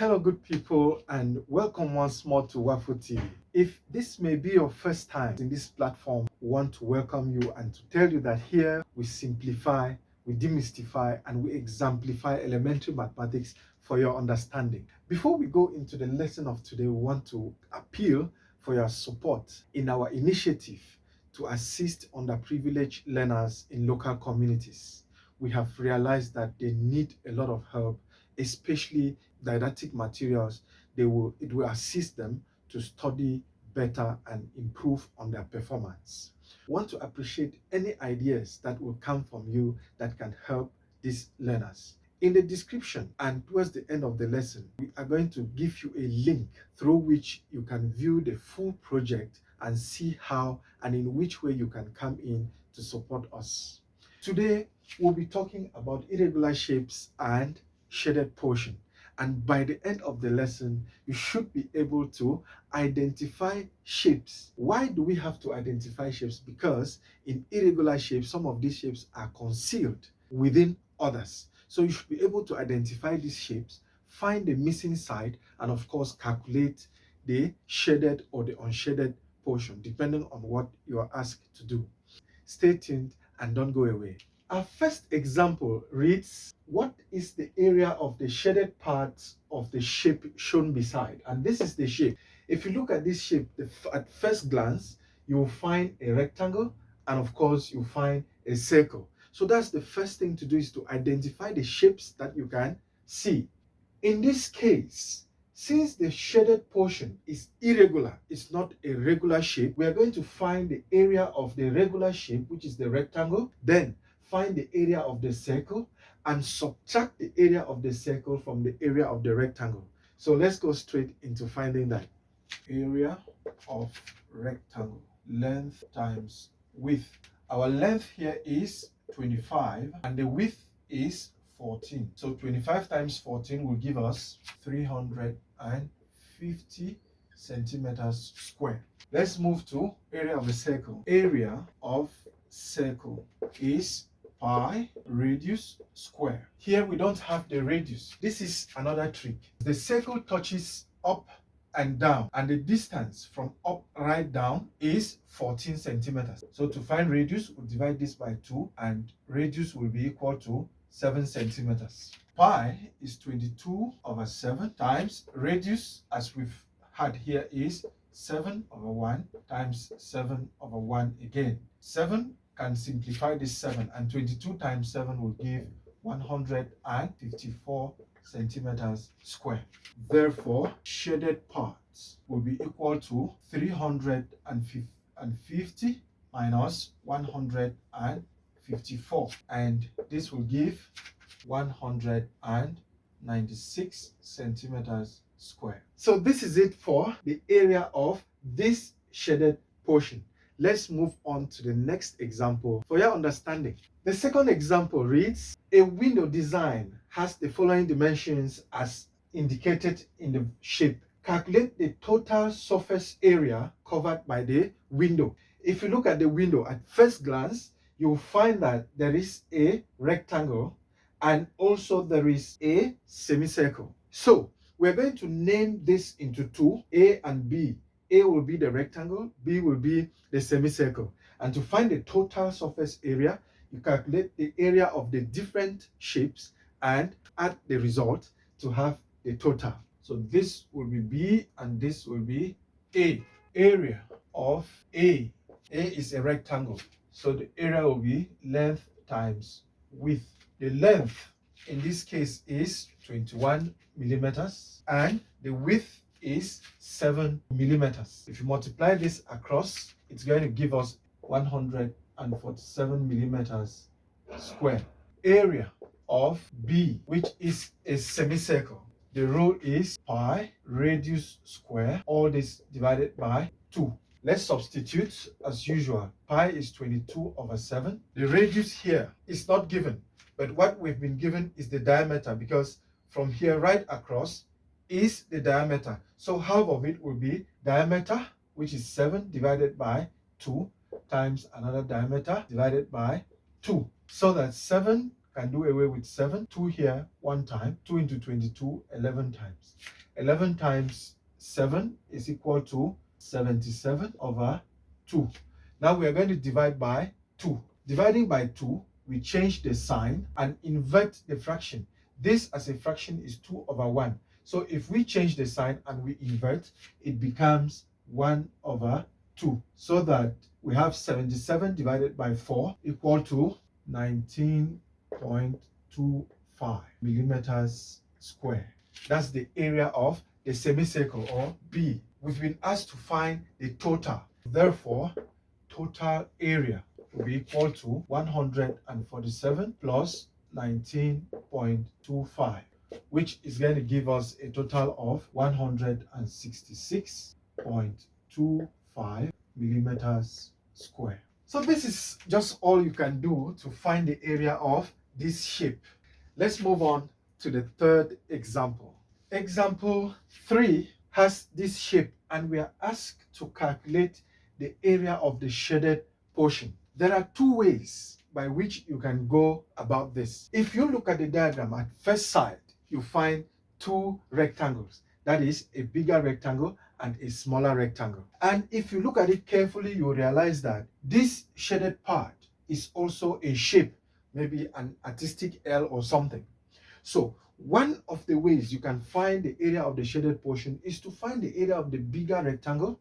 Hello, good people, and welcome once more to Waffle TV. If this may be your first time in this platform, we want to welcome you and to tell you that here we simplify, we demystify, and we exemplify elementary mathematics for your understanding. Before we go into the lesson of today, we want to appeal for your support in our initiative to assist underprivileged learners in local communities. We have realized that they need a lot of help, especially didactic materials. It will assist them to study better and improve on their performance. We want to appreciate any ideas that will come from you that can help these learners. In the description and towards the end of the lesson, we are going to give you a link through which you can view the full project and see how and in which way you can come in to support us. Today, we'll be talking about irregular shapes and shaded portion. And by the end of the lesson, you should be able to identify shapes. Why do we have to identify shapes? Because in irregular shapes, some of these shapes are concealed within others. So you should be able to identify these shapes, find the missing side, and of course, calculate the shaded or the unshaded portion, depending on what you are asked to do. Stay tuned and don't go away. Our first example reads, what is the area of the shaded part of the shape shown beside? And this is the shape. If you look at this shape, at first glance, you will find a rectangle, and of course, you find a circle. So that's the first thing to do, is to identify the shapes that you can see. In this case, since the shaded portion is irregular, it's not a regular shape, we are going to find the area of the regular shape, which is the rectangle, then find the area of the circle and subtract the area of the circle from the area of the rectangle. So let's go straight into finding that. Area of rectangle, length times width. Our length here is 25 and the width is 14. So 25 times 14 will give us 350 centimeters square. Let's move to area of a circle. Area of circle is pi radius square. Here we don't have the radius. This is another trick. The circle touches up and down, and the distance from up right down is 14 centimeters. So to find radius, we'll divide this by 2, and radius will be equal to 7 centimeters. Pi is 22/7 times radius, as we've had here, is 7/1 times 7/1 again. 7 can simplify this 7, and 22 times 7 will give 154 centimeters square. Therefore, shaded parts will be equal to 350 minus 154, and this will give 196 centimeters square. So this is it for the area of this shaded portion. Let's move on to the next example for your understanding. The second example reads, a window design has the following dimensions as indicated in the shape. Calculate the total surface area covered by the window. If you look at the window at first glance, you'll find that there is a rectangle and also there is a semicircle. So we're going to name this into two, A and B. A will be the rectangle, B will be the semicircle. And to find the total surface area, you calculate the area of the different shapes and add the result to have the total. So this will be B and this will be A. Area of A. A is a rectangle, so the area will be length times width. The length in this case is 21 millimeters and the width is 7 millimeters. If you multiply this across, it's going to give us 147 millimeters square. Area of B, which is a semicircle. The rule is pi radius square, all this divided by 2. Let's substitute as usual. Pi is 22/7. The radius here is not given, but what we've been given is the diameter, because from here right across is the diameter. So half of it will be diameter, which is 7 divided by 2 times another diameter divided by 2. So that 7 can do away with 7. 2 here, 1 time. 2 into 22, 11 times. 11 times 7 is equal to 77 over 2. Now we are going to divide by 2. Dividing by 2, we change the sign and invert the fraction. This as a fraction is 2 over 1. So if we change the sign and we invert, it becomes 1 over 2. So that we have 77 divided by 4 equal to 19.25 millimeters square. That's the area of the semicircle, or B. We've been asked to find the total. Therefore, total area will be equal to 147 plus 19.25, which is going to give us a total of 166.25 millimeters square. So this is just all you can do to find the area of this shape. Let's move on to the third example. Example 3 has this shape, and we are asked to calculate the area of the shaded portion. There are 2 ways by which you can go about this. If you look at the diagram at first sight, you find 2 rectangles. That is a bigger rectangle and a smaller rectangle. And if you look at it carefully, you realize that this shaded part is also a shape, maybe an artistic L or something. So one of the ways you can find the area of the shaded portion is to find the area of the bigger rectangle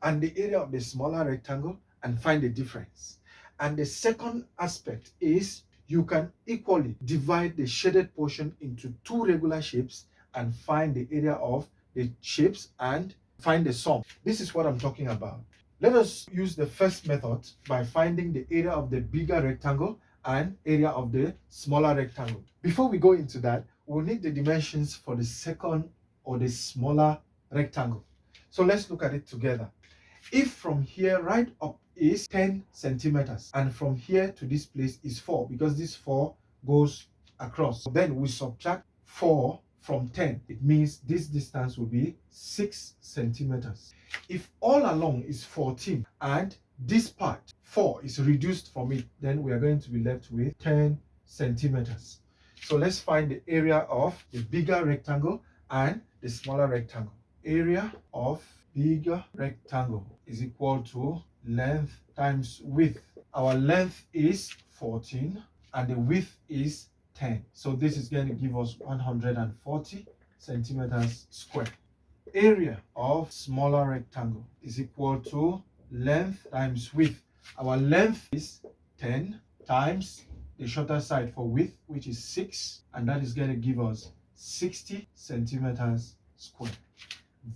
and the area of the smaller rectangle and find the difference. And the second aspect is you can equally divide the shaded portion into 2 regular shapes and find the area of the shapes and find the sum. This is what I'm talking about. Let us use the first method by finding the area of the bigger rectangle and area of the smaller rectangle. Before we go into that, we'll need the dimensions for the second or the smaller rectangle. So let's look at it together. If from here right up is 10 centimeters and from here to this place is 4, because this 4 goes across, then we subtract 4 from 10. It means this distance will be 6 centimeters. If all along is 14 and this part 4 is reduced from it, then we are going to be left with 10 centimeters. So let's find the area of the bigger rectangle and the smaller rectangle. Area of bigger rectangle is equal to length times width. Our length is 14 and the width is 10. So this is going to give us 140 centimeters square. Area of smaller rectangle is equal to length times width. Our length is 10 times the shorter side for width, which is 6, and that is going to give us 60 centimeters square.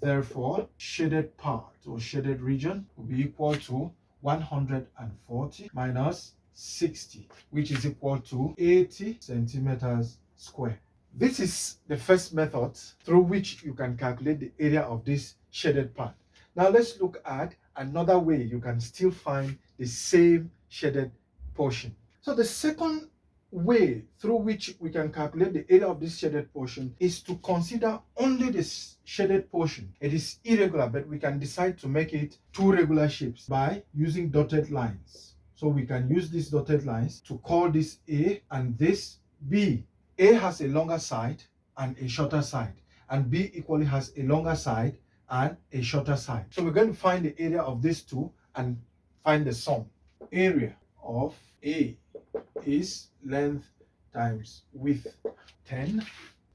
Therefore, shaded part or shaded region will be equal to 140 minus 60, which is equal to 80 centimeters square. This is the first method through which you can calculate the area of this shaded part. Now let's look at another way you can still find the same shaded portion. So the second way through which we can calculate the area of this shaded portion is to consider only this shaded portion. It is irregular, but we can decide to make it 2 regular shapes by using dotted lines. So we can use these dotted lines to call this A and this B. A has a longer side and a shorter side, and B equally has a longer side and a shorter side. So we're going to find the area of these 2 and find the sum. Area of A is length times width, 10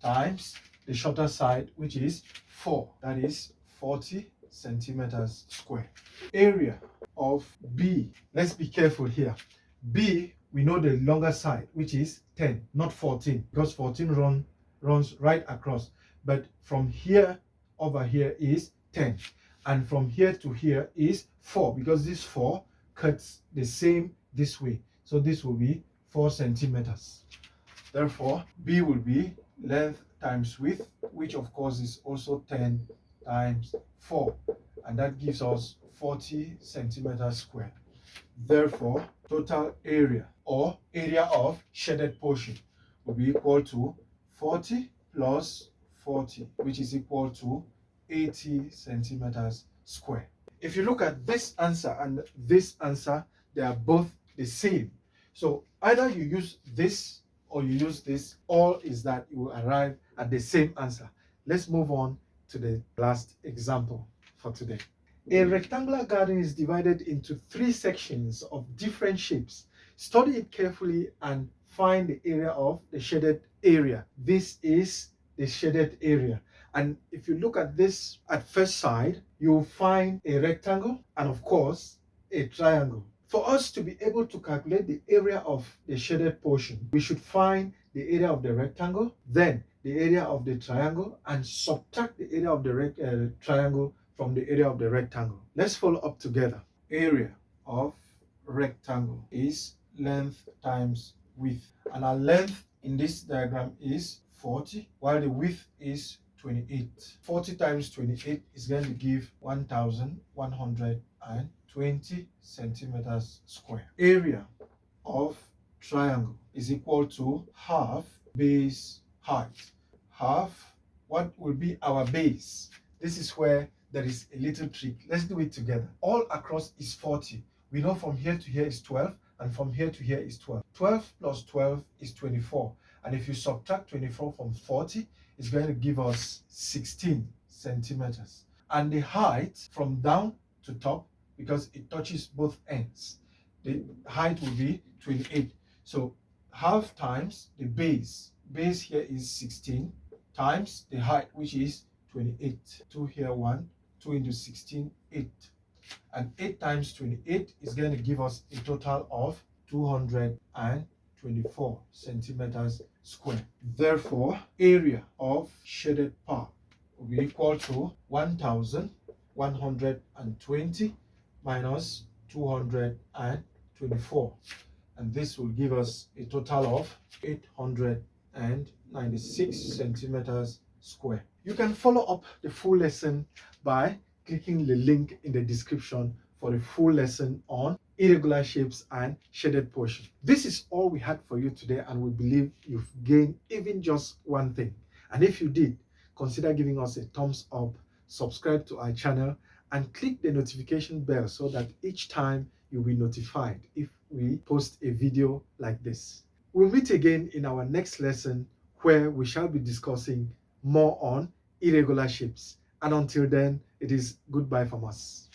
times the shorter side, which is 4, that is 40 centimeters square. Area of B, let's be careful here. B, we know the longer side, which is 10, not 14, because 14 runs right across. But from here over here is 10, and from here to here is 4, because this 4 cuts the same this way. So this will be 4 centimeters. Therefore, B will be length times width, which of course is also 10 times 4, and that gives us 40 centimeters square. Therefore, total area or area of shaded portion will be equal to 40 plus 40, which is equal to 80 centimeters square. If you look at this answer and this answer, they are both the same. So either you use this or you use this, all is that you will arrive at the same answer. Let's move on to the last example for today. A rectangular garden is divided into 3 sections of different shapes. Study it carefully and find the area of the shaded area. This is the shaded area. And if you look at this at first sight, you'll find a rectangle and of course a triangle. For us to be able to calculate the area of the shaded portion, we should find the area of the rectangle, then the area of the triangle, and subtract the area of the triangle from the area of the rectangle. Let's follow up together. Area of rectangle is length times width, and our length in this diagram is 40, while the width is 28. 40 times 28 is going to give 1120 centimeters square. Area of triangle is equal to half base height. Half, what will be our base? This is where there is a little trick. Let's do it together. All across is 40. We know from here to here is 12, and from here to here is 12. 12 plus 12 is 24. And if you subtract 24 from 40, it's going to give us 16 centimeters. And the height from down to top, because it touches both ends, the height will be 28. So half times the base. Base here is 16 times the height, which is 28. 2 here, 1. 2 into 16, 8. And 8 times 28 is going to give us a total of 224 centimeters square. Therefore, area of shaded part will be equal to 1120 minus 224. And this will give us a total of 896 centimeters square. You can follow up the full lesson by clicking the link in the description for the full lesson on irregular shapes and shaded portion. This is all we had for you today, and we believe you've gained even just one thing. And if you did, consider giving us a thumbs up, subscribe to our channel, and click the notification bell so that each time you'll be notified if we post a video like this. We'll meet again in our next lesson, where we shall be discussing more on irregular shapes. And until then, it is goodbye from us.